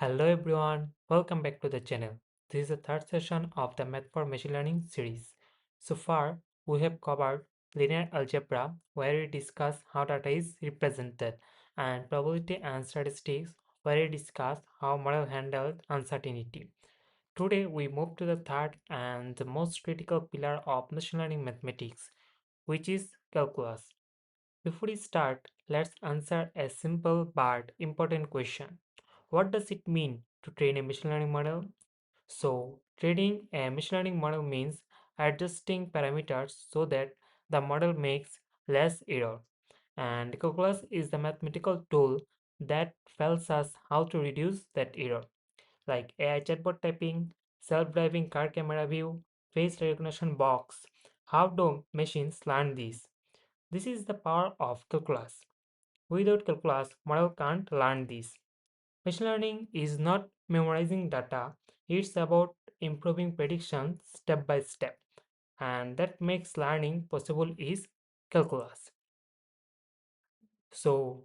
Hello everyone, welcome back to the channel. This is the third session of the Math for Machine Learning series. So far, we have covered linear algebra where we discuss how data is represented and probability and statistics where we discuss how model handled uncertainty. Today we move to the third and the most critical pillar of machine learning mathematics, which is calculus. Before we start, let's answer a simple but important question. What does it mean to train a machine learning model? So, training a machine learning model means adjusting parameters so that the model makes less error. And calculus is the mathematical tool that tells us how to reduce that error, like AI chatbot typing, self-driving car camera view, face recognition box. How do machines learn these? This is the power of calculus. Without calculus, model can't learn this. Machine learning is not memorizing data, it's about improving prediction step by step. And that makes learning possible is calculus. So,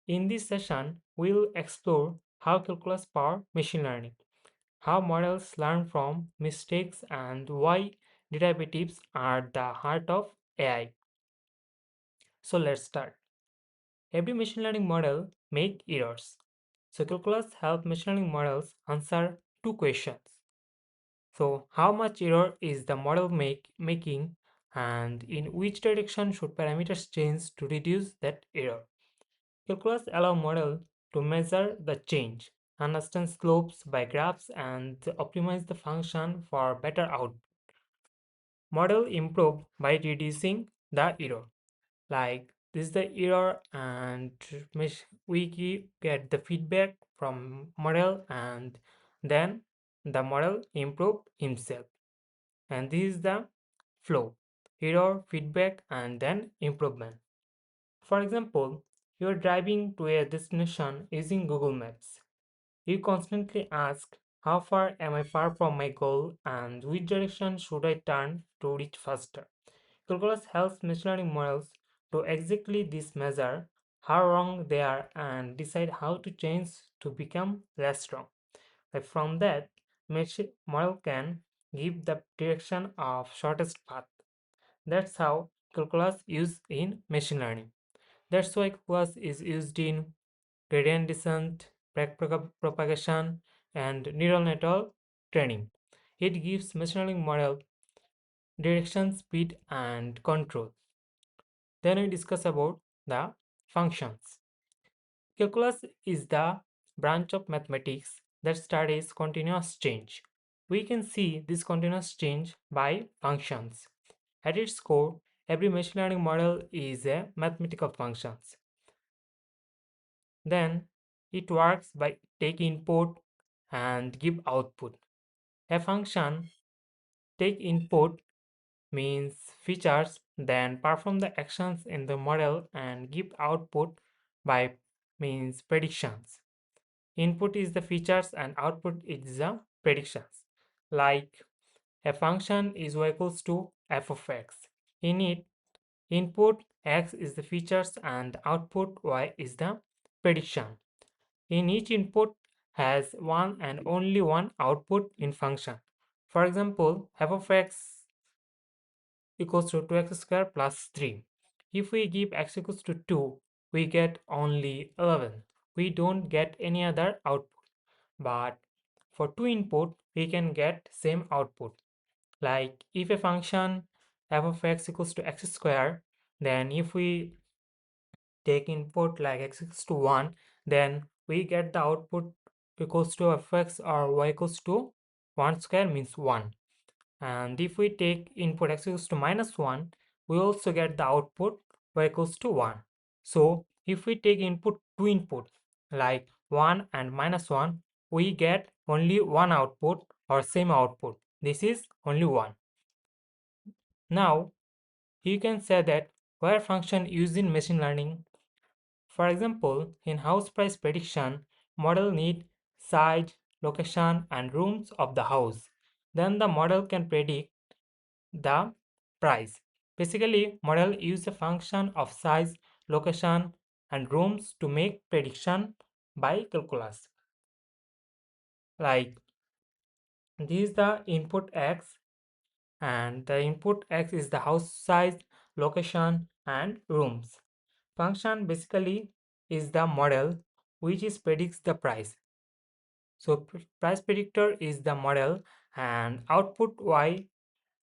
in this session, we'll explore how calculus power machine learning, how models learn from mistakes, and why derivatives are the heart of AI. So, let's start. Every machine learning model make errors. So calculus help machine learning models answer two questions. So how much error is the model making and in which direction should parameters change to reduce that error? Calculus allow model to measure the change, understand slopes by graphs and optimize the function for better output. Model improve by reducing the error. Like this is the error and we get the feedback from model and then the model improve himself, and this is the flow: error, feedback, and then improvement. For example, you are driving to a destination using Google Maps. You constantly ask, how far am I far from my goal and which direction should I turn to reach faster? Calculus helps machine learning models to exactly this measure how wrong they are and decide how to change to become less wrong. Like from that, machine model can give the direction of shortest path. That's how calculus used in machine learning. That's why calculus is used in gradient descent, propagation, and neural network training. It gives machine learning model direction, speed, and control. Then we discuss about the functions. Calculus is the branch of mathematics that studies continuous change. We can see this continuous change by functions. At its core, every machine learning model is a mathematical functions. Then it works by take input and give output. A function take input means features, then perform the actions in the model and give output by means predictions. Input is the features and output is the predictions. Like a function is y equals to f of x. In it, input x is the features and output y is the prediction. In each input has one and only one output in function. For example, f of x equals to 2x squared plus 3. If we give x equals to 2, we get only 11. We don't get any other output. But for two input, we can get same output. Like if a function f of x equals to x squared, then if we take input like x equals to 1, then we get the output equals to fx or y equals to 1 square means 1. And if we take input x equals to minus 1, we also get the output y equals to 1. So if we take two input like 1 and minus 1, we get only one output or same output. This is only 1. Now you can say that where function used in machine learning. For example, in house price prediction, model need size, location, and rooms of the house. Then the model can predict the price. Basically, model use a function of size, location, and rooms to make prediction by calculus. Like this is the input x, and the input x is the house size, location, and rooms. Function basically is the model which is predicts the price. So price predictor is the model, and output y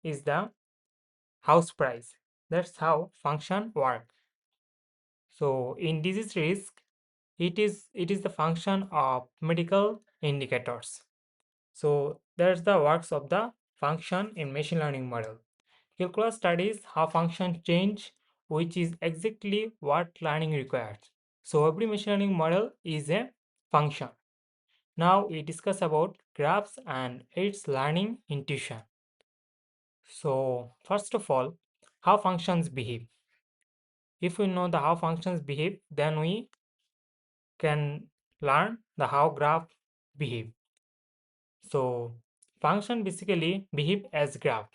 is the house price. That's how function work. So in disease risk, it is the function of medical indicators. So that's the works of the function in machine learning model. Calculus studies how functions change, which is exactly what learning requires. So every machine learning model is a function. Now we discuss about graphs and its learning intuition. So first of all, how functions behave. If we know the how functions behave, then we can learn the how graph behave. So function basically behave as graph.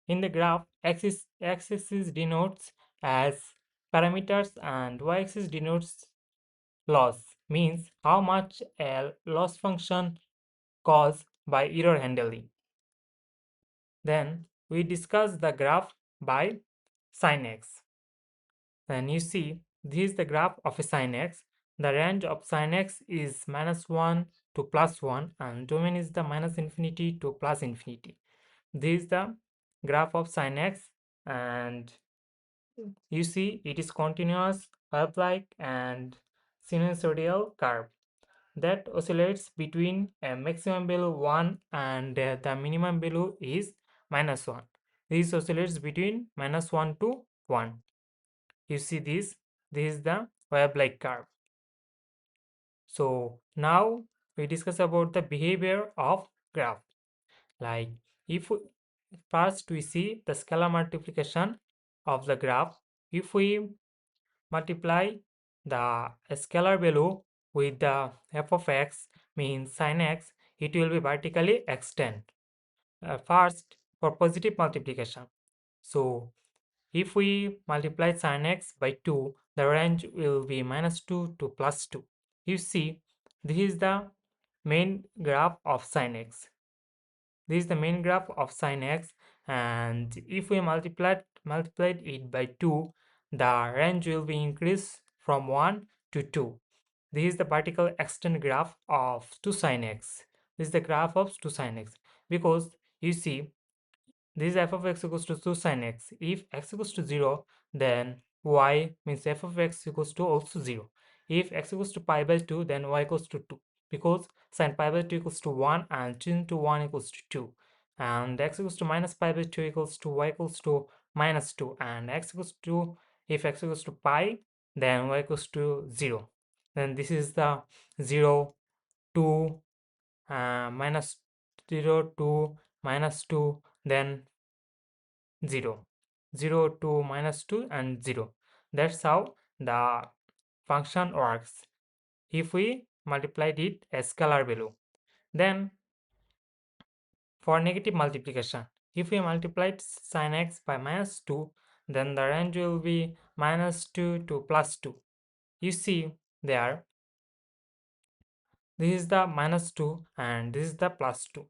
In the graph, x-axis denotes as parameters and y-axis denotes loss, means how much a loss function caused by error handling. Then we discuss the graph by sin x. Then you see this is the graph of a sin x. The range of sin x is -1 to +1, and domain is the -infinity to +infinity. This is the graph of sin x, and you see it is continuous, curve-like, and sinusoidal curve that oscillates between a maximum value 1 and the minimum value is -1. This oscillates between -1 to 1. You see this is the wave-like curve. So now we discuss about the behavior of graph. Like if we, first we see the scalar multiplication of the graph. If we multiply the scalar value with the f of x, means sin x, it will be vertically extend. First, for positive multiplication. So if we multiply sin x by 2, the range will be -2 to +2. You see, this is the main graph of sin x. This is the main graph of sin x, and if we multiplied it by 2, the range will be increased from 1 to 2. This is the vertical extend graph of 2 sin x. This is the graph of 2 sin x, because you see this is f of x equals to 2 sin x. If x equals to 0, then y means f of x equals to also 0. If x equals to pi by 2, then y equals to 2, because sin pi by 2 equals to 1 and 2 into 1 equals to 2. And x equals to minus pi by 2 equals to y equals to -2, and x equals to, if x equals to pi, then y equals to 0. Then this is the 0, 2, minus 0, 2, -2, then 0, 0 to -2 and 0. That's how the function works if we multiplied it a scalar value. Then for negative multiplication, if we multiplied sin x by -2, then the range will be -2 to +2. You see there, this is the -2 and this is the +2,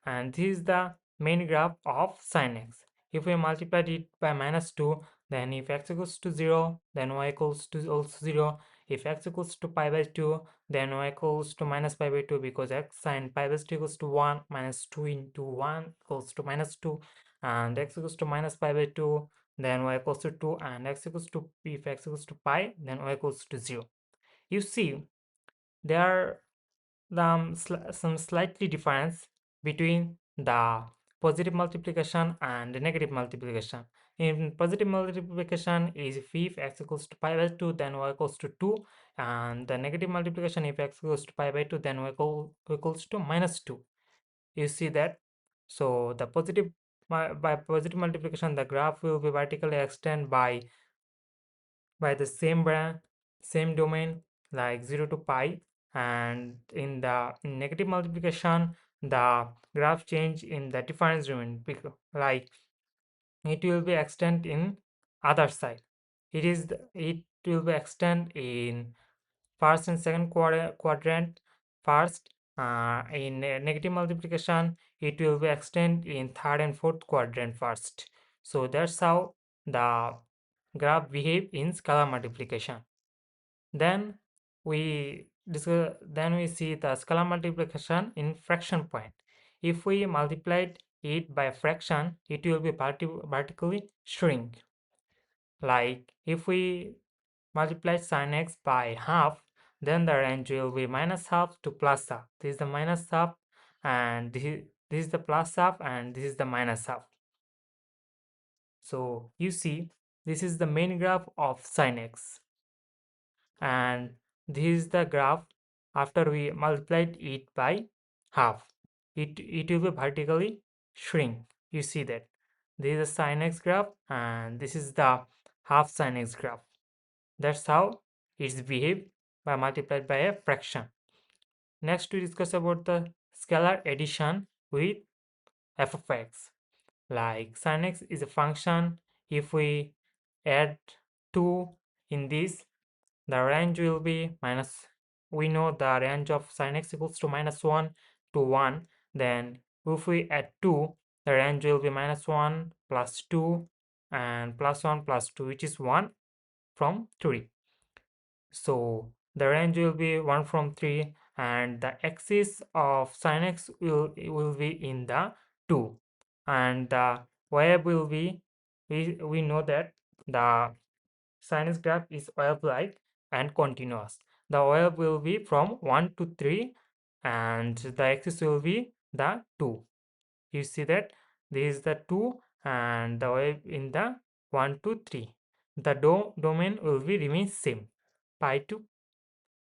and this is the main graph of sin x. If we multiply it by -2, then if x equals to 0, then y equals to also 0. If x equals to pi by 2, then y equals to minus pi by 2, because x sin pi by 2 equals to 1, -2 into 1 equals to -2, and x equals to minus pi by 2, then y equals to 2, and x equals to, if x equals to pi, then y equals to 0. You see, there are some slightly difference between the positive multiplication and the negative multiplication. In positive multiplication is if x equals to pi by 2, then y equals to 2, and the negative multiplication, if x equals to pi by 2, then y equals to -2. You see that? So the positive, by positive multiplication, the graph will be vertically extend by the same branch, same domain, like 0 to pi, and in the negative multiplication, the graph change in the difference domain, like it will be extend in other side. It will be extend in first and second quadrant first, In negative multiplication, it will be extend in third and fourth quadrant first. So that's how the graph behave in scalar multiplication. Then then we see the scalar multiplication in fraction point. If we multiplied it by a fraction, it will be vertically shrink. Like if we multiply sin x by half, then the range will be minus half to plus half. This is the minus half, and this is the plus half, and this is the minus half. So you see, this is the main graph of sin x, and this is the graph after we multiplied it by half. It will be vertically shrink. You see that this is the sin x graph, and this is the half sin x graph. That's how it's behaved by multiplied by a fraction. Next, we discuss about the scalar addition with f of x. Like sin x is a function. If we add 2 in this, the range will be minus. We know the range of sin x equals to minus 1 to 1. Then if we add 2, the range will be minus 1 plus 2 and plus 1 plus 2, which is 1 from 3. So the range will be 1 from 3, and the axis of sin x will be in the 2, and the wave will be, we know that the sin x graph is wave like and continuous. The wave will be from 1 to 3, and the axis will be the 2. You see that this is the 2 and the wave in the 1 to 3. The domain will be remain same, pi to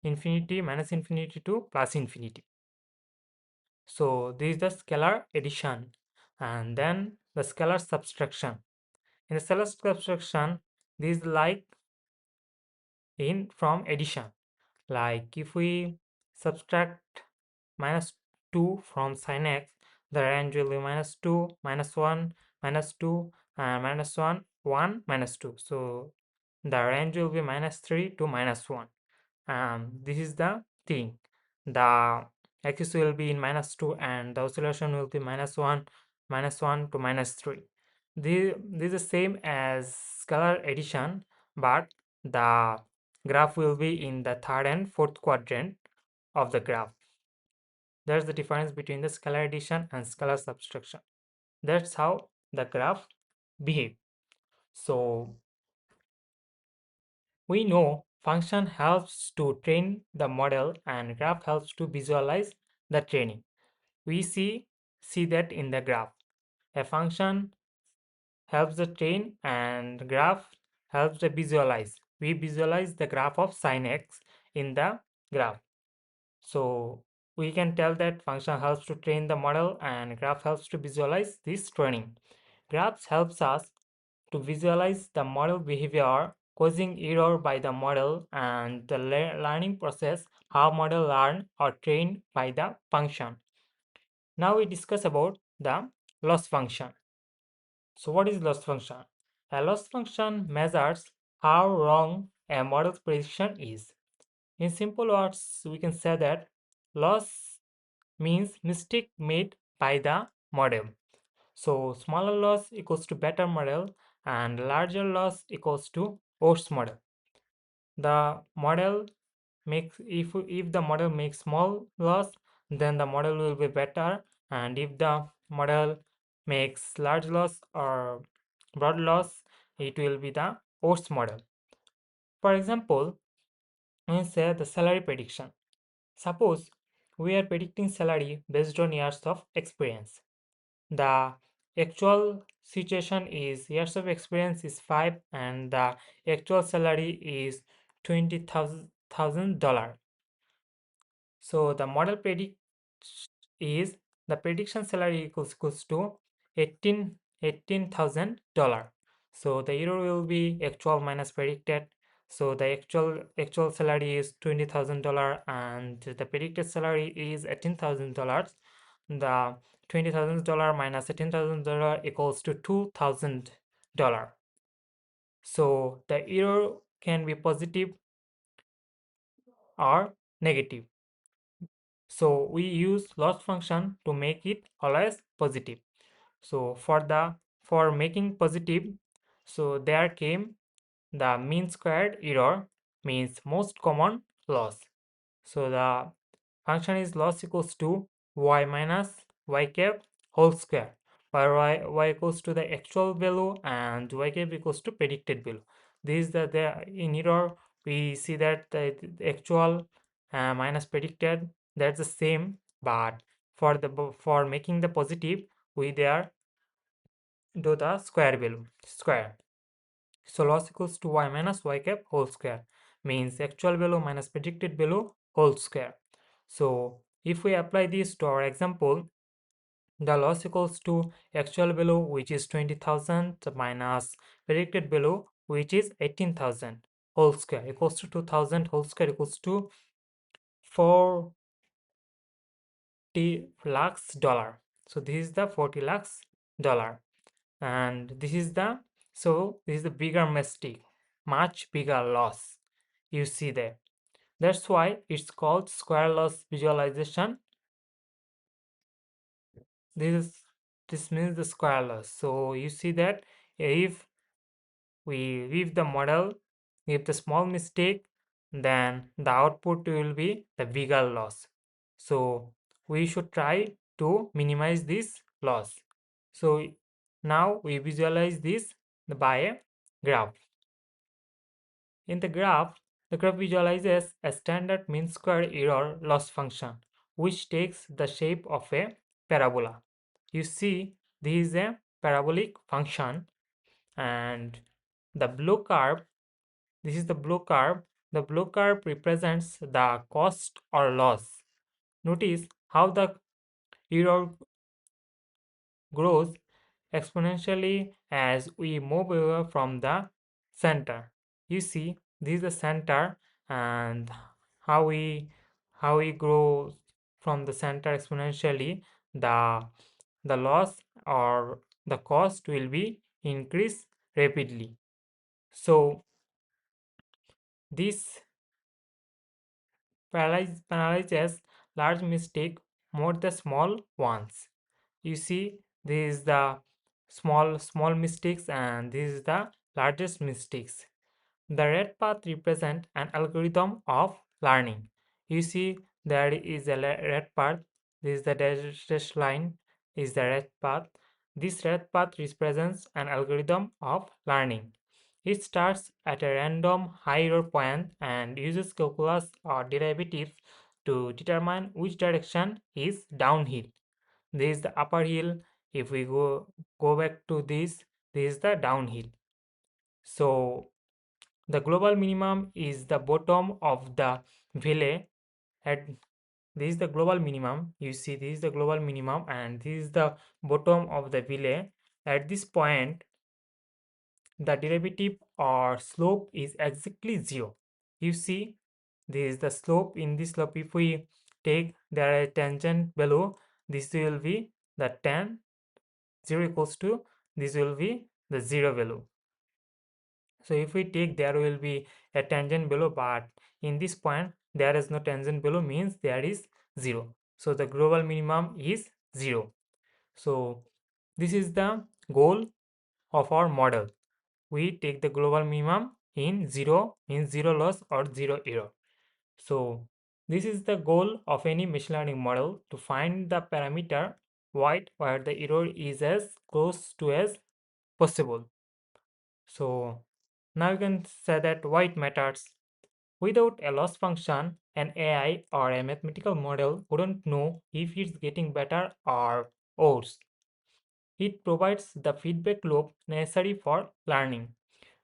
infinity, minus infinity to plus infinity. So this is the scalar addition, and then the scalar subtraction. In the scalar subtraction, this is like in from addition. Like if we subtract minus 2 from sin x, the range will be minus 2, minus 1, minus 2, and minus 1, 1, minus 2. So the range will be minus 3 to minus 1. This is the thing. The axis will be in minus 2, and the oscillation will be minus 1 to minus 3. This is the same as scalar addition, but the graph will be in the third and fourth quadrant of the graph. That's the difference between the scalar addition and scalar subtraction. That's how the graph behave. So we know function helps to train the model and graph helps to visualize the training. We see that in the graph. A function helps the train and graph helps the visualize. We visualize the graph of sin x in the graph. So we can tell that function helps to train the model and graph helps to visualize this training. Graphs helps us to visualize the model behavior causing error by the model and the learning process, how model learn or trained by the function. Now we discuss about the loss function. So what is loss function? A loss function measures how wrong a model's prediction is. In simple words, we can say that loss means mistake made by the model. So smaller loss equals to better model and larger loss equals to worse model. The model makes, if the model makes small loss, then the model will be better, and if the model makes large loss or broad loss, it will be the worst model. For example, we say the salary prediction. Suppose we are predicting salary based on years of experience. The actual situation is years of experience is 5 and the actual salary is $20,000. So the model predict is the prediction salary equals to $18,000. So the error will be actual minus predicted. So the actual salary is $20,000 and the predicted salary is $18,000. The $20,000 minus $18,000 equals to $2,000. So the error can be positive or negative. So we use loss function to make it always positive. So for making positive, so there came the mean squared error, means most common loss. So the function is loss equals to y minus y cap whole square, where y equals to the actual value and y cap equals to predicted value. This is the in error we see that the actual minus predicted, that's the same, but for making the positive we there do the square value square. So loss equals to y minus y cap whole square, means actual value minus predicted value whole square. So if we apply this to our example, the loss equals to actual value, which is 20,000, minus predicted value, which is 18,000 whole square, equals to 2,000 whole square equals to 40 lakhs dollar. So this is the 40 lakhs dollar, and this is the, so this is the bigger mistake, much bigger loss, you see there. That's why it's called square loss visualization. This is, this means the square loss. So you see that if we leave the model with the small mistake, then the output will be the bigger loss. So we should try to minimize this loss. So now we visualize this by a graph. In the graph visualizes a standard mean square error loss function, which takes the shape of a parabola. You see, this is a parabolic function, and the blue curve, this is the blue curve. The blue curve represents the cost or loss. Notice how the error grows exponentially as we move away from the center. You see, this is the center, and how we grow from the center exponentially, the the loss or the cost will be increase rapidly. So this penalizes large mistake more the small ones. You see, this is the small mistakes, and this is the largest mistakes. The red path represent an algorithm of learning. You see, there is a red path. This is the dashed line is the red path. This red path represents an algorithm of learning. It starts at a random high error point and uses calculus or derivatives to determine which direction is downhill. This is the upper hill. If we go back to this is the downhill. So the global minimum is the bottom of the valley. At this is the global minimum. You see, this is the global minimum, and this is the bottom of the valley. At this point, the derivative or slope is exactly zero. You see, this is the slope. In this slope, if we take the tangent value, this will be the tan 0 equals to, this will be the zero value. So if we take, there will be a tangent below, but in this point there is no tangent below, means there is 0. So the global minimum is 0. So this is the goal of our model. We take the global minimum in 0, means 0 loss or 0 error. So this is the goal of any machine learning model, to find the parameter white where the error is as close to as possible. So now you can say that why it matters. Without a loss function, an AI or a mathematical model wouldn't know if it's getting better or worse. It provides the feedback loop necessary for learning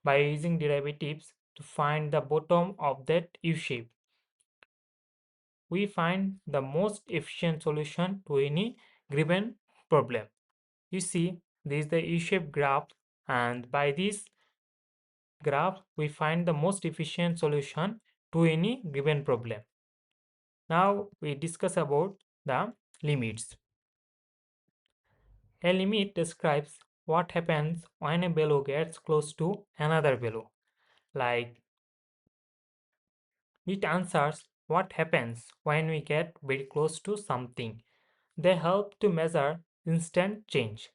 by using derivatives to find the bottom of that U-shape. We find the most efficient solution to any given problem. You see, this is the U-shaped graph, and by this graph, we find the most efficient solution to any given problem. Now we discuss about the limits. A limit describes what happens when a value gets close to another value. Like, it answers what happens when we get very close to something. They help to measure instant change.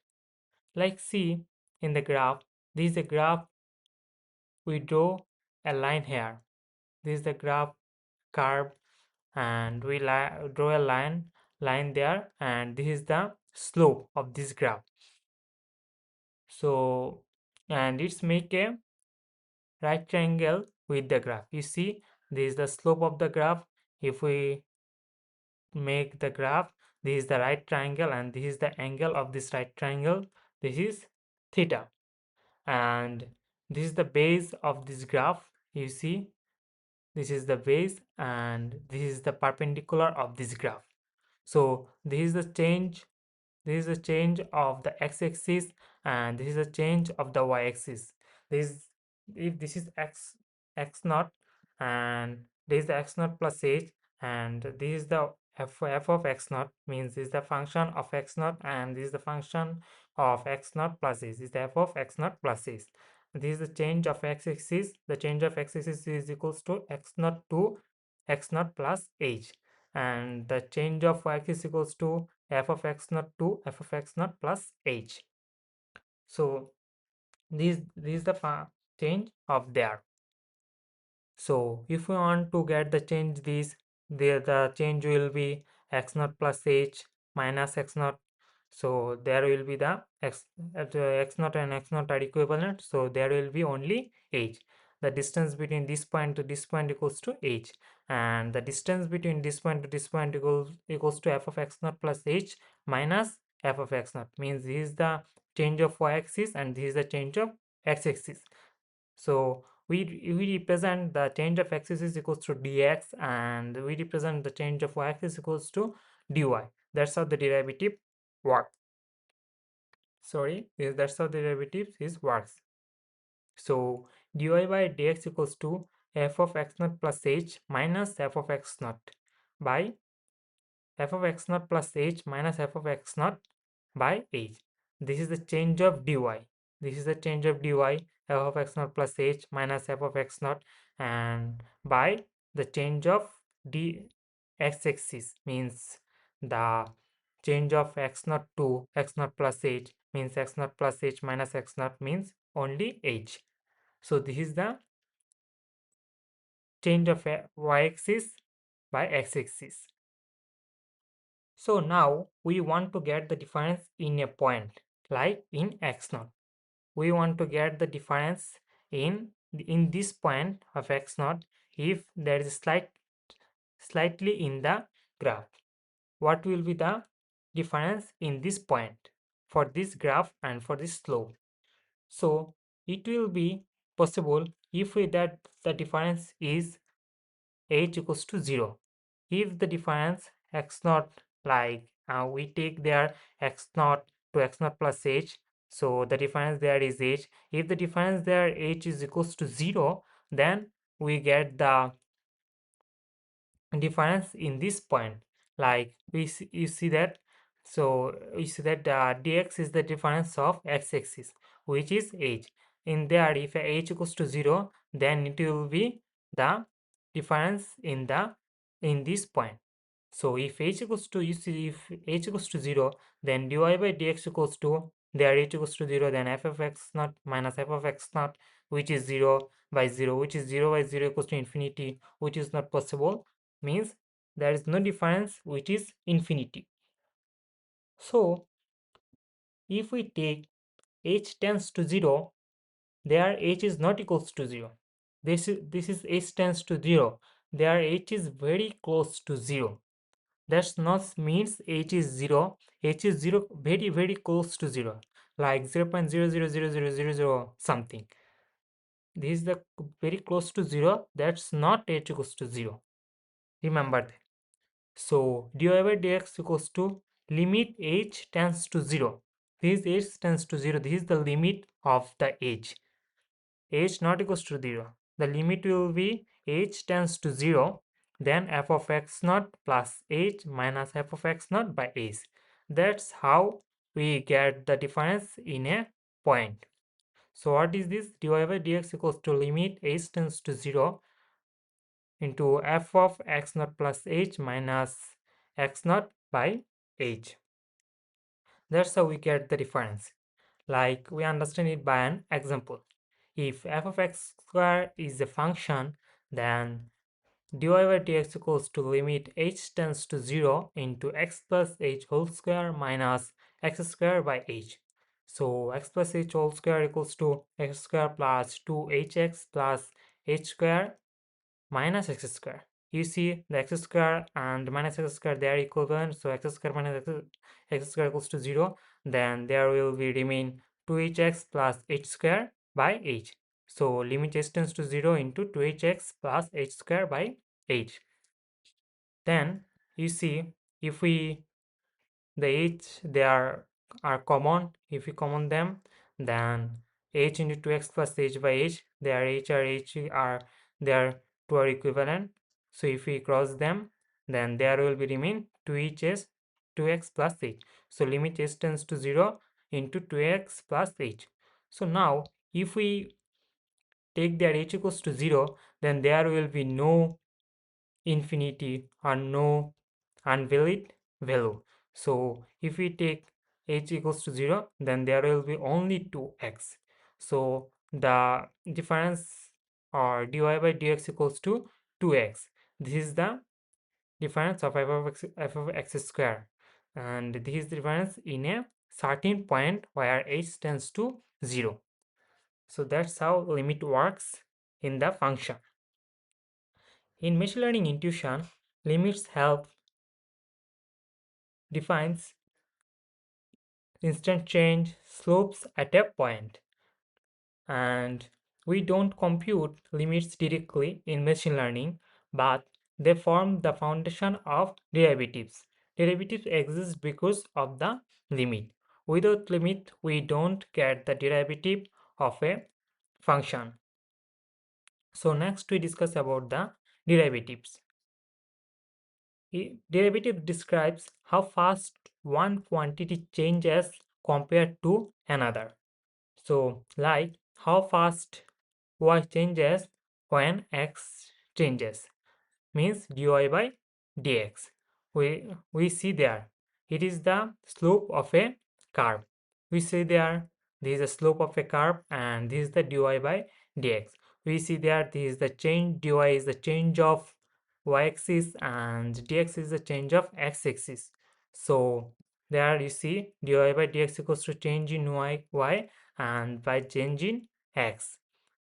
Like see in the graph, this is a graph, we draw a line here. This is the graph curve and we draw a line there, and this is the slope of this graph. So, and it's make a right triangle with the graph. You see, this is the slope of the graph. If we make the graph, this is the right triangle and this is the angle of this right triangle. This is theta, and this is the base of this graph. You see, this is the base and this is the perpendicular of this graph. So this is the change, this is the change of the x-axis, and this is the change of the y-axis. This, if this is x naught, and this is the x naught plus h, and this is the f of x naught, means this is the function of x naught, and this is the function of x naught plus h. This is the f of x naught plus h. This is the change of x-axis. The change of x-axis is equals to x naught to x naught plus h, and the change of y-axis is equals to f of x naught to f of x naught plus h. So this is the change of there. So if we want to get the change, this there the change will be x naught plus h minus x naught. So there will be the x naught and x naught are equivalent, so there will be only h. The distance between this point to this point equals to h, and the distance between this point to this point equals to f of x naught plus h minus f of x naught, means this is the change of y-axis and this is the change of x-axis. So we represent the change of x is equals to dx, and we represent the change of y is equals to dy. That's how the derivative works. Sorry, that's how the derivative is works. So dy by dx equals to f of x naught plus h minus f of x naught by f of x naught plus h minus f of x naught by h. This is the change of dy. This is the change of dy, f of x naught plus h minus f of x naught, and by the change of d x-axis, means the change of x naught to x naught plus h, means x naught plus h minus x naught means only h. So this is the change of y-axis by x-axis. So now we want to get the difference in a point, like in x naught. We want to get the difference in this point of x naught if there is slightly in the graph. What will be the difference in this point for this graph and for this slope? So it will be possible if we that the difference is h equals to 0. If the difference x naught, like we take there x naught to x naught plus h, so the difference there is h. If the difference there h is equals to 0, then we get the difference in this point, like you see that. So you see that dx is the difference of x-axis, which is h. In there, if h equals to 0, then it will be the difference in this point. So if h equals to, you see, if h equals to 0, then dy by dx equals to, there h equals to 0, then f of x naught minus f of x naught, which is 0 by 0, which is 0 by 0 equals to infinity, which is not possible, means there is no difference, which is infinity. So if we take h tends to 0, there h is not equals to 0. This is h tends to 0, there h is very close to 0. That's not means h is 0, h is 0 very very close to 0, like 0 0.000000 something. This is the very close to 0, that's not h equals to 0. Remember that. So dy by dx equals to limit h tends to 0. This h tends to 0, this is the limit of the h. H not equals to 0. The limit will be h tends to 0, then f of x naught plus h minus f of x naught by h. That's how we get the difference in a point. So what is this? Dy by dx equals to limit h tends to 0 into f of x naught plus h minus x naught by h. That's how we get the difference. Like we understand it by an example. If f of x square is a function, then dy by dx equals to limit h tends to 0 into x plus h whole square minus x square by h. So x plus h whole square equals to x square plus 2hx plus h square minus x square. You see the x square and minus x square, they are equivalent, so x square minus x square equals to 0. Then there will be remain 2hx plus h square by h. So limit h tends to 0 into 2hx plus h square by h. Then you see, if we the h they are common, if we common them, then h into 2x plus h by h, their h or h are their two are equivalent. So if we cross them, then there will be remain 2h 2x plus h. So limit h tends to 0 into 2x plus h. So now if we take their h equals to 0, then there will be no infinity or no unvalid value. So if we take h equals to 0, then there will be only 2x. So the difference or dy by dx equals to 2x. This is the difference of f of x square, and this is the difference in a certain point where h tends to 0. So that's how limit works in the function. In machine learning intuition, limits help defines instant change slopes at a point, and we don't compute limits directly in machine learning, but they form the foundation of derivatives. Derivatives exist because of the limit. Without limit, we don't get the derivative of a function. So next we discuss about the derivatives. Derivative describes how fast one quantity changes compared to another. So, like how fast y changes when x changes means dy by dx. We see there it is the slope of a curve. We see there this is the slope of a curve and this is the dy by dx. We see there this is the change, dy is the change of y-axis and dx is the change of x-axis. So there you see dy by dx equals to change in y and by change in x,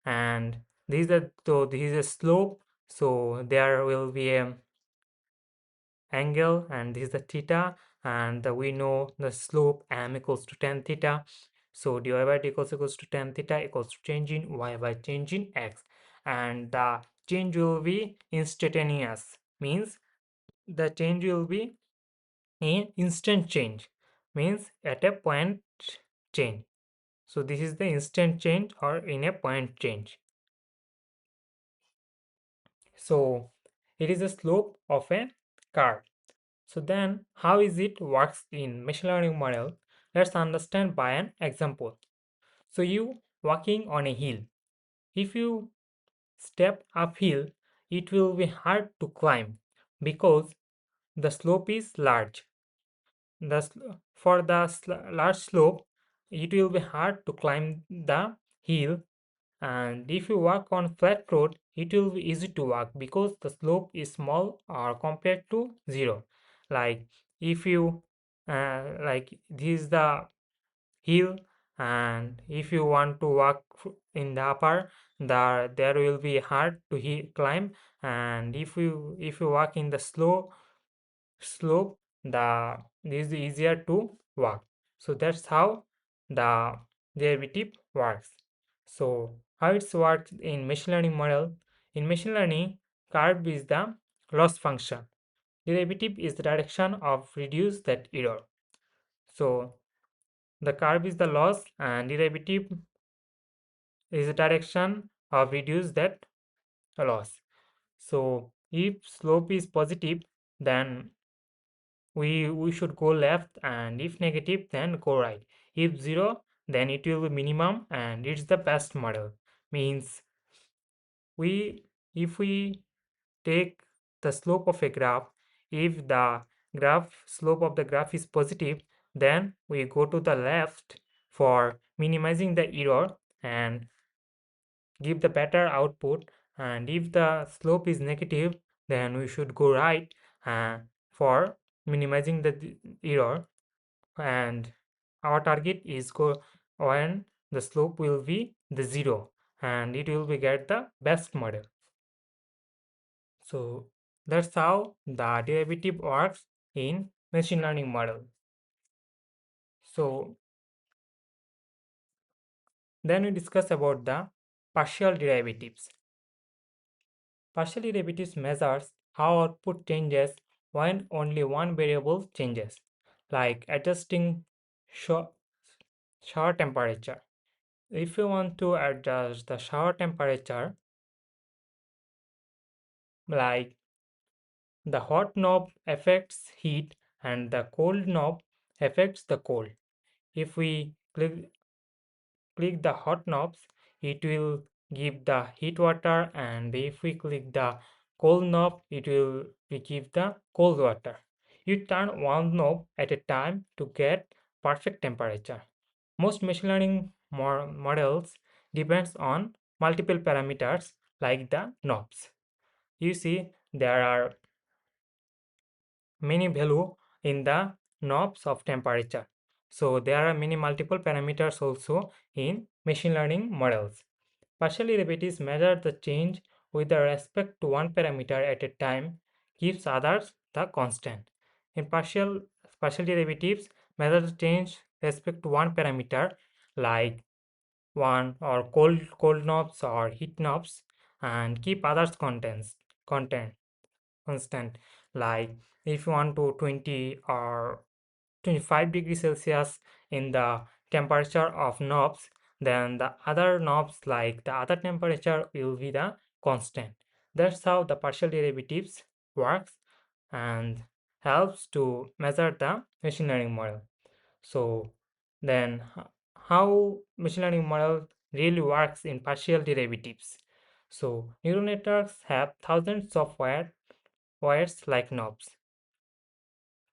and this is a slope, so there will be a angle and this is the theta, and we know the slope m equals to tan theta. So dy by d equals to tan theta equals to change in y by change in x, and the change will be instantaneous, means the change will be an instant change, means at a point change. So this is the instant change or in a point change. So it is a slope of a curve. So then how is it works in machine learning model? Let's understand by an example. So you walking on a hill. If you step uphill, it will be hard to climb because the slope is large. For the large slope, it will be hard to climb the hill, and if you walk on flat road, it will be easy to walk because the slope is small or compared to 0. Like if you like this is the hill, and if you want to walk in the upper, there will be hard to climb, and if you walk in the slope, this is easier to walk. So that's how the derivative works. So how it's worked in machine learning model? In machine learning, curve is the loss function. Derivative is the direction of reduce that error. So the curve is the loss and derivative is the direction of reduce that loss. So if slope is positive, then we should go left, and if negative then go right. If 0, then it will be minimum and it's the best model, means we if we take the slope of a graph. If the graph slope of the graph is positive, then we go to the left for minimizing the error and give the better output. And if the slope is negative, then we should go right for minimizing the error. And our target is go when the slope will be the zero, and it will be get the best model. So that's how the derivative works in machine learning model. So then we discuss about the partial derivatives. Partial derivatives measures how output changes when only one variable changes, like adjusting shower, shower temperature. If you want to adjust the shower temperature, like the hot knob affects heat and the cold knob affects the cold. If we click the hot knobs, it will give the heat water, and if we click the cold knob, it will give the cold water. You turn one knob at a time to get perfect temperature. Most machine learning models depends on multiple parameters like the knobs. You see, there are many value in the knobs of temperature. So there are many multiple parameters also in machine learning models. Partial derivatives measure the change with respect to one parameter at a time, keeps others the constant. In partial derivatives measure the change respect to one parameter like one or cold knobs or heat knobs, and keep others content constant, like if you want to 20 or 25 degrees Celsius in the temperature of knobs, then the other knobs like the other temperature will be the constant. That's how the partial derivatives works and helps to measure the machine learning model. So then how machine learning model really works in partial derivatives. So neural networks have thousands of wires like knobs.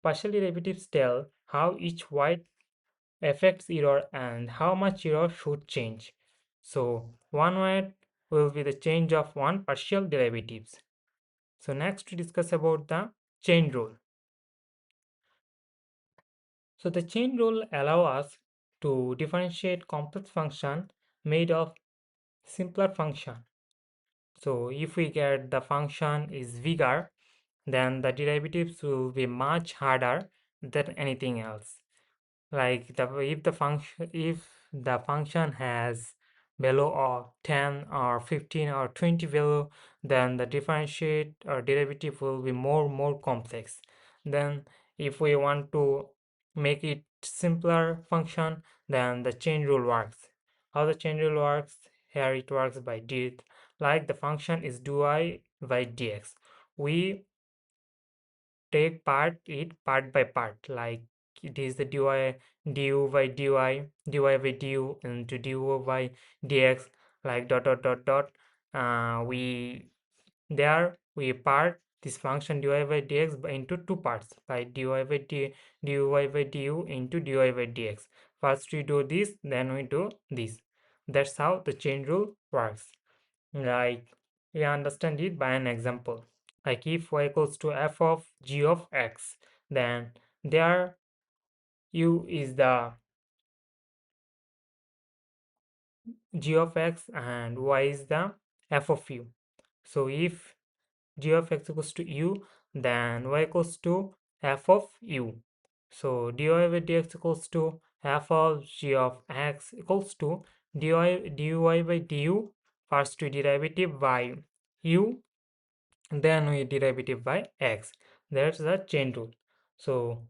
Partial derivatives tell how each wire affects error and how much error should change. So one wire will be the change of one partial derivatives. So next we discuss about the chain rule. So the chain rule allow us to differentiate complex function made of simpler function. So if we get the function is bigger, then the derivatives will be much harder than anything else. Like if the function has value of 10 or 15 or 20 value, then the differentiate or derivative will be more complex. Then if we want to make it simpler function, then the chain rule works. How the chain rule works? Here it works by did, like the function is dy by dx. We take part by part, like it is the du by dy by du into du by dx, like dot. We there we part this function dy by dx into two parts, like dy by du into dy by dx. First we do this, then we do this. That's how the chain rule works. Like we understand it by an example. Like if y equals to f of g of x, then there u is the g of x and y is the f of u. So if g of x equals to u, then y equals to f of u. So dy by dx equals to f of g of x equals to dy by du, first we derivative by u, then we derivative by x. That's the chain rule. So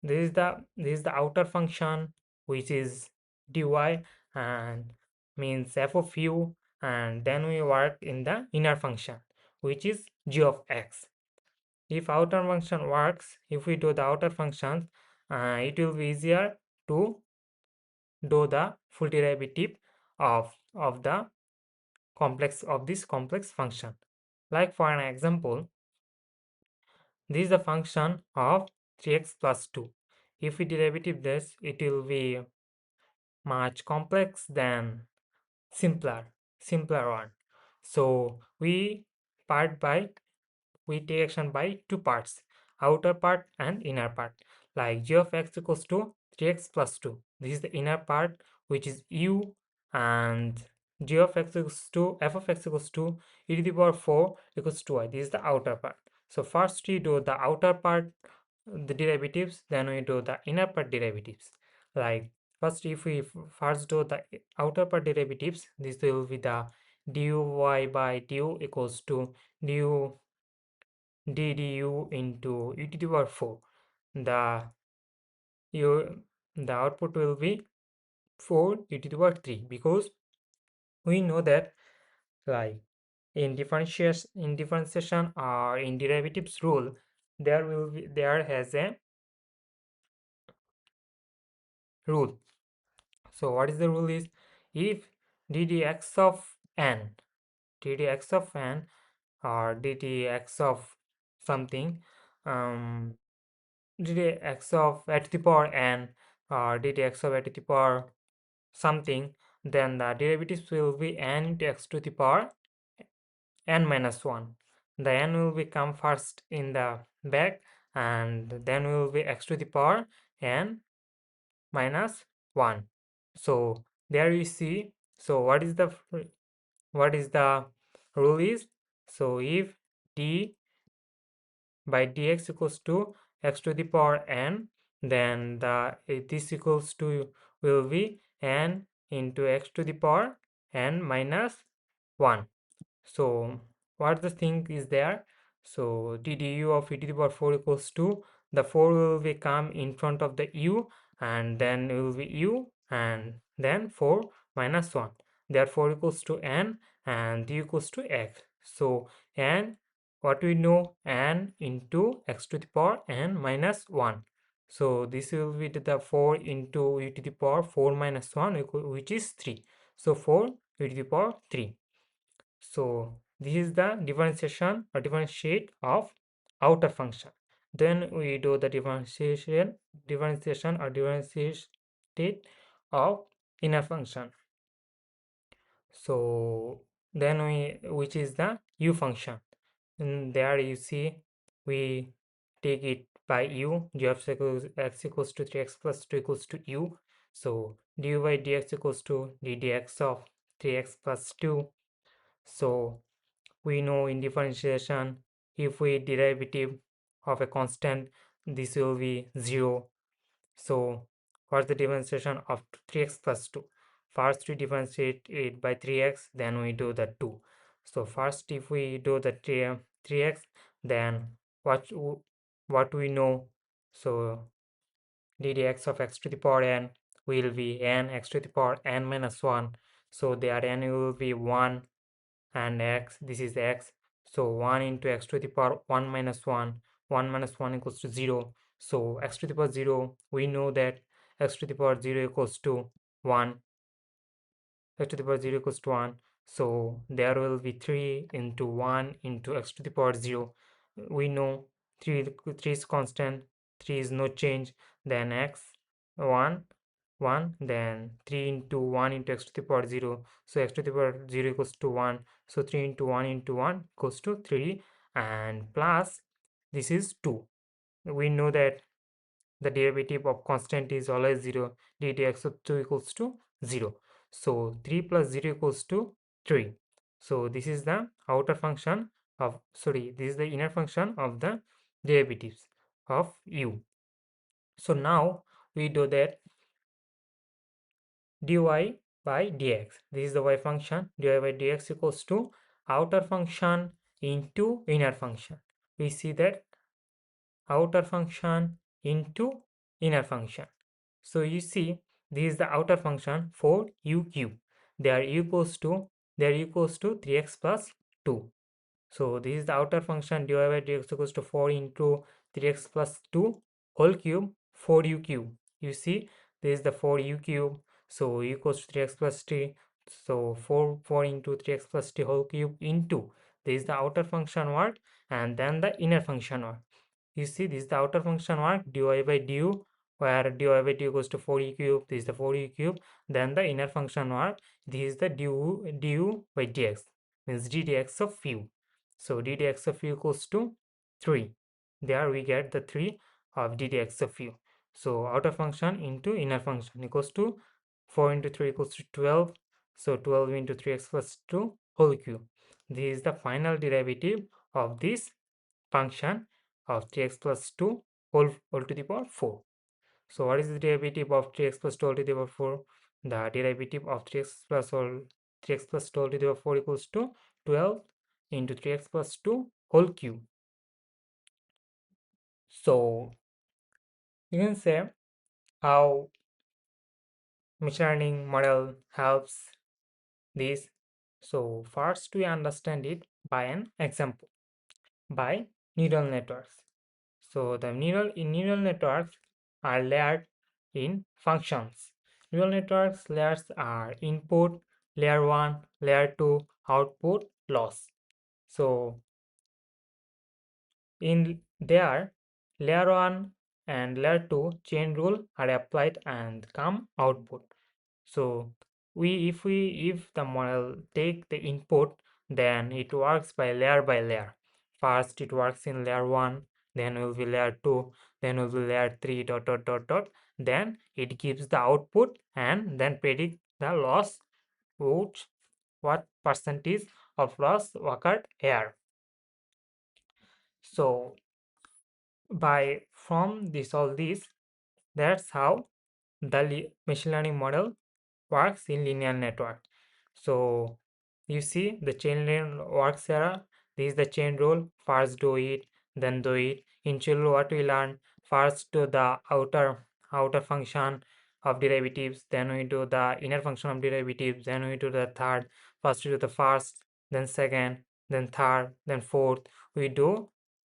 this is the outer function, which is dy and means f of u, and then we work in the inner function, which is g of x. If outer function works, if we do the outer functions, it will be easier to do the full derivative of the complex of this complex function. Like for an example, this is the function of 3x plus 2. If we derivative this, it will be much complex than simpler one. So we take action by two parts, outer part and inner part. Like g of x equals to 3x plus 2. This is the inner part, which is u, and g of x equals to f of x equals to e to the power 4 equals to y. This is the outer part. So first we do the outer part, the derivatives, then we do the inner part derivatives. Like first, if we first do the outer part derivatives, this will be the dy by du equals to du ddu into e to the power 4. The you the output will be 4 e to the power 3, because we know that, like, in differentiation or in derivatives rule, there has a rule. So what is the rule is, if ddx of n ddx of n or ddx of something, um ddx of at to the power n or ddx of at to the power something, then the derivatives will be n into x to the power n minus 1. The n will become first in the back, and then will be x to the power n minus 1. So there you see. So what is the rule is, so if d by dx equals to x to the power n, then this equals to will be n into x to the power n minus 1. So what the thing is there, so d du of e to the power 4 equals to, the 4 will be come in front of the u, and then it will be u, and then 4 minus 1, therefore equals to n, and d equals to x. So n, what we know, n into x to the power n minus 1. So this will be the 4 into e to the power 4 minus 1, which is 3. So 4 e to the power 3. So this is the differentiation or differentiate of outer function. Then we do the differentiation or differentiate of inner function. So then which is the u function. And there you see, we take it by u, g of x equals to 3x plus 2 equals to u. So du by dx equals to ddx of 3x plus 2. So we know in differentiation, if we derivative of a constant, this will be 0. So what's the differentiation of 3x plus 2? First we differentiate it by 3x, then we do the 2. So first, if we do the 3x, then what we know, so ddx of x to the power n will be n x to the power n minus 1. So their n will be 1, and x, this is x. So 1 into x to the power 1 minus 1, 1 minus 1 equals to 0. So x to the power 0, we know that x to the power 0 equals to 1, x to the power 0 equals to 1. So there will be 3 into 1 into x to the power 0. We know 3 is constant, 3 is no change, then x 1 1, then 3 into 1 into x to the power 0. So x to the power 0 equals to 1. So 3 into 1 into 1 equals to 3, and plus this is 2. We know that the derivative of constant is always 0. ddx of 2 equals to 0. So 3 plus 0 equals to 3. So this is the outer function of, sorry, this is the inner function of the derivatives of u. So now we do that dy by dx. This is the y function. Dy by dx equals to outer function into inner function. We see that outer function into inner function. So you see, this is the outer function for u cube. There equals to 3x plus 2. So this is the outer function, dy by dx equals to 4 into 3x plus 2 whole cube, 4u cube. You see, this is the 4u cube. So u equals to 3x plus 3. So 4 into 3x plus 3 whole cube into This is the outer function work, and then the inner function work. You see, this is the outer function work dy by du, where dy by du goes to 4e cube. This is the 4e cube. Then the inner function work, this is the du by dx, means d dx of u. So d dx of u equals to 3. There we get the 3 of d dx of u. So outer function into inner function equals to 4 into 3 equals to 12. So 12 into 3x plus 2 whole cube. This is the final derivative of this function of 3x plus 2 whole to the power 4. So what is the derivative of 3x plus 2 whole to the power 4? The derivative of 3x plus 2 whole to the power 4 equals to 12 into 3x plus 2 whole cube. So you can say how machine learning model helps this. So first we understand it by an example, by neural networks. So the neural networks are layered in functions. Neural networks layers are input, layer 1, layer 2, output, loss. So in there, layer 1 and layer 2 chain rule are applied and come output. So if the model take the input, then it works by layer. First it works in layer 1, then will be layer 2, then will be layer 3 dot dot dot dot. Then it gives the output and then predict the loss, which what percentage of loss occurred here. So by from this all this, that's how the machine learning model works in linear network. So you see the chain rule works here. This is the chain rule. First do it, then do it. In chain rule, what we learn? First do the outer function of derivatives, then we do the inner function of derivatives, then we do the third. First we do the first, then second, then third, then fourth. We do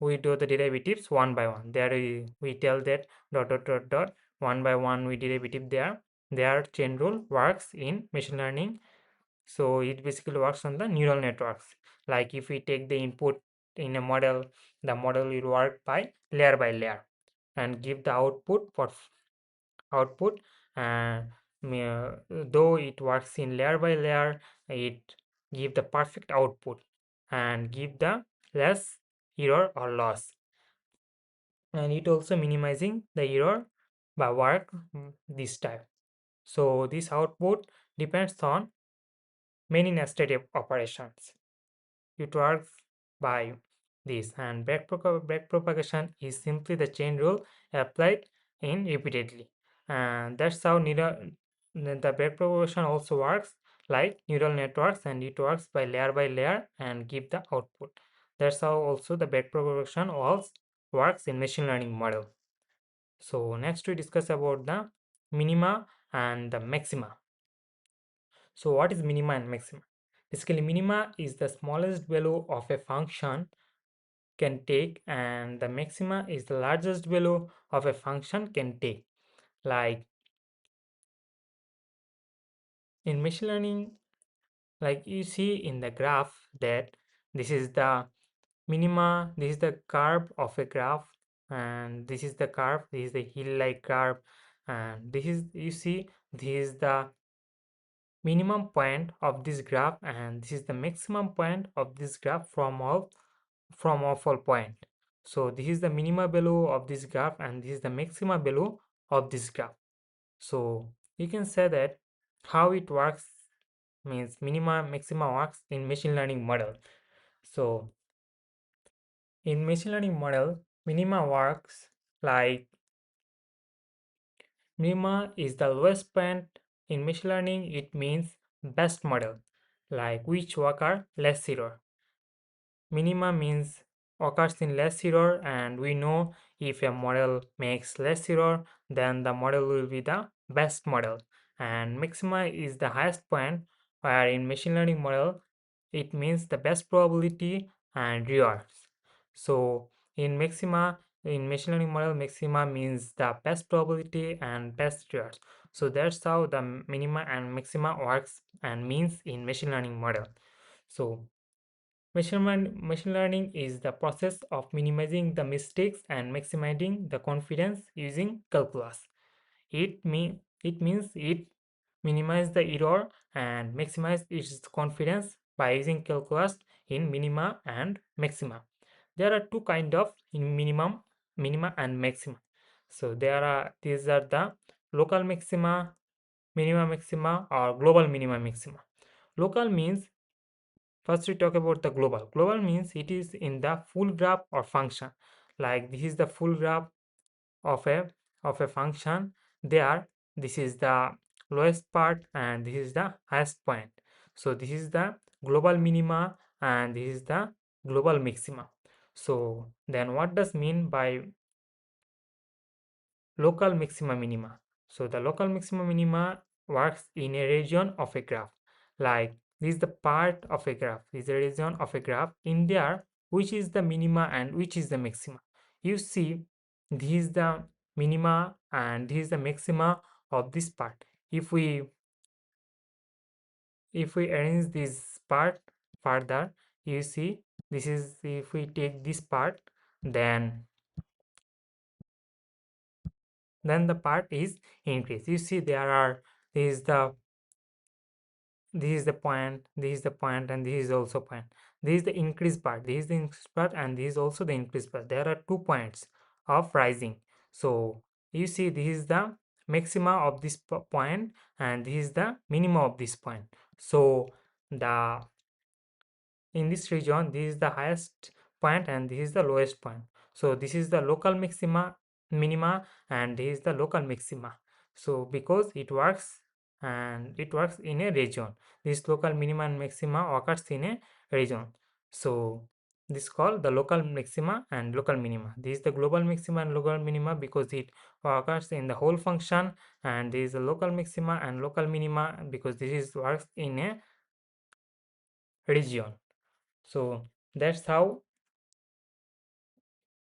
the derivatives one by one. There we tell that dot dot dot dot one by one we derivative there. Their chain rule works in machine learning. So it basically works on the neural networks. Like if we take the input in a model, the model will work by layer and give the output for output. And though it works in layer by layer, it give the perfect output and give the less error or loss. And it also minimizing the error by work this type. So this output depends on many nested operations. It works by this, and back propagation is simply the chain rule applied in repeatedly. And that's how the back propagation also works like neural networks, and it works by layer and give the output. That's how also the back propagation also works in machine learning model. So next we discuss about the minima and the maxima. So what is minima and maxima? Basically, minima is the smallest value of a function can take, and the maxima is the largest value of a function can take. Like in machine learning, like you see in the graph that this is the minima, this is the curve of a graph, and this is the curve, this is the hill-like curve, and this is you see this is the minimum point of this graph, and this is the maximum point of this graph from all point. So this is the minima value of this graph, and this is the maxima value of this graph. So you can say that how it works means minima maxima works in machine learning model. So in machine learning model, minima works like minima is the lowest point in machine learning. It means best model, like which occur less error. Minima means occurs in less error, and we know if a model makes less error, then the model will be the best model. And maxima is the highest point, where in machine learning model it means the best probability and rewards. So in machine learning model, maxima means the best probability and best rewards. So that's how the minima and maxima works and means in machine learning model. So Machine learning is the process of minimizing the mistakes and maximizing the confidence using calculus. It means it minimize the error and maximize its confidence by using calculus in minima and maxima. There are two kind of in minima and maxima. So these are the local maxima, minima maxima, or global minima maxima. Local means, first we talk about the global. Global means it is in the full graph or function. Like this is the full graph of a function. There, this is the lowest part and this is the highest point. So this is the global minima and this is the global maxima. So then what does mean by local maxima minima? So the local maxima minima works in a region of a graph. Like this is the part of a graph, this is a region of a graph. In there, which is the minima and which is the maxima? You see, this is the minima and this is the maxima of this part. If we arrange this part further, you see this is, if we take this part, then the part is increased. You see there are, this is the, this is the point, this is the point, and this is also point. This is the increased part, this is the increased part, and this is also the increased part. There are 2 points of rising. So you see this is the maxima of this point and this is the minima of this point. So the, in this region this is the highest point and this is the lowest point. So this is the local maxima minima and this is the local maxima. So because it works, and it works in a region, this local minima and maxima occurs in a region. So this is called the local maxima and local minima. This is the global maxima and local minima because it occurs in the whole function, and this is the local maxima and local minima because this is works in a region. So that's how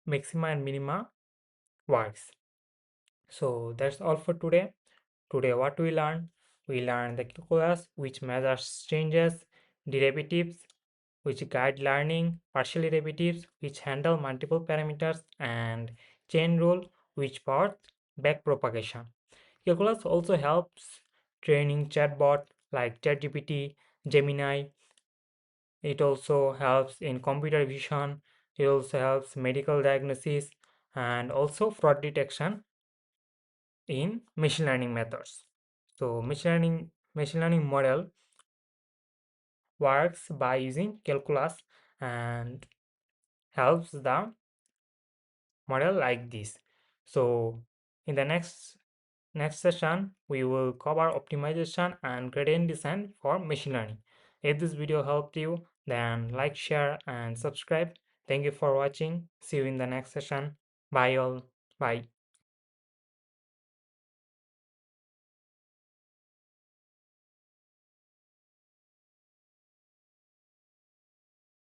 maxima and minima works. So that's all for today. Today what we learned? We learned the calculus which measures changes, derivatives which guide learning, partial derivatives which handle multiple parameters, and chain rule which powers back propagation. Calculus also helps training chatbot like ChatGPT, Gemini. It also helps in computer vision. It also helps medical diagnosis and also fraud detection in machine learning methods. So machine learning model works by using calculus and helps the model like this. So in the next session we will cover optimization and gradient descent for machine learning. If this video helped you, then like, share, and subscribe. Thank you for watching. See you in the next session. Bye all. Bye.